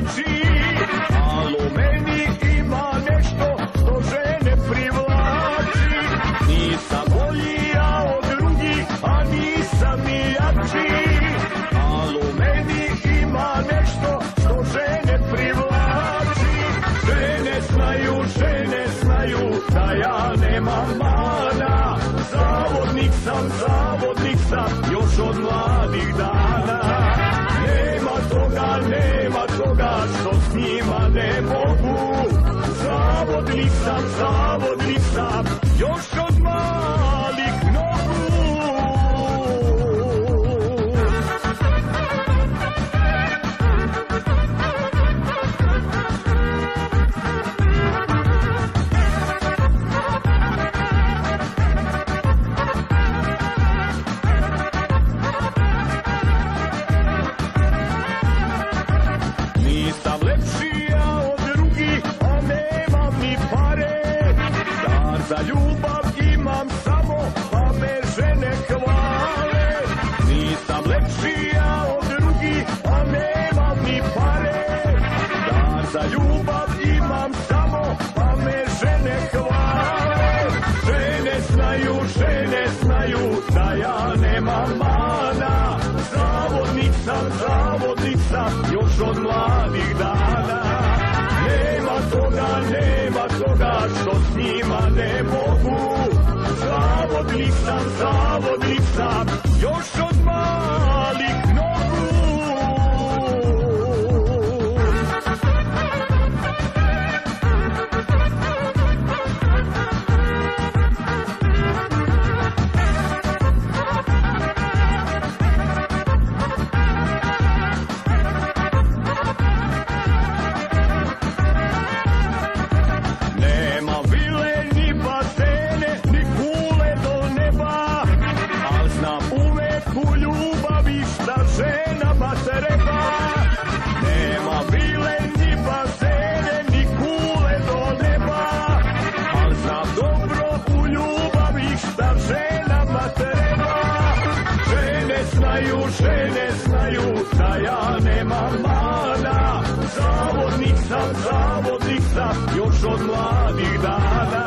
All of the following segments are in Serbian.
jači, ali u meni ima nešto što žene privlači. Nisam bolji ja od drugih, a nisam ni jači, ali u meni ima nešto što žene privlači. Žene znaju da ja nemam mana, zavodnik sam još od mladih dana. Nema toga što s njima ne mogu, zavodnik sam još od malih nogu. Nisam lepši ja od drugih, a nemam ni pare. Dar za ljubav imam samo, pa me žene hvale. Nisam lepši ja od drugih, a nemam ni pare. Dar za ljubav imam samo, pa me žene hvale. Žene znaju da ja nemam mana, zavodnik sam još od mladih dana. Nema toga što s njima ne mogu, zavodnik sam još od malih nogu. U ljubavi šta ženama treba, nema vile ni bazene ni kule do neba, al znam dobro u ljubavi šta ženama treba. Žene znaju da ja nemam mana, zavodnik sam još od mladih dana.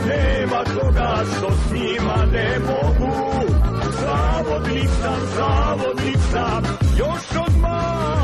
Nema toga što s njima ne mogu, zavodnik sam još od mladih.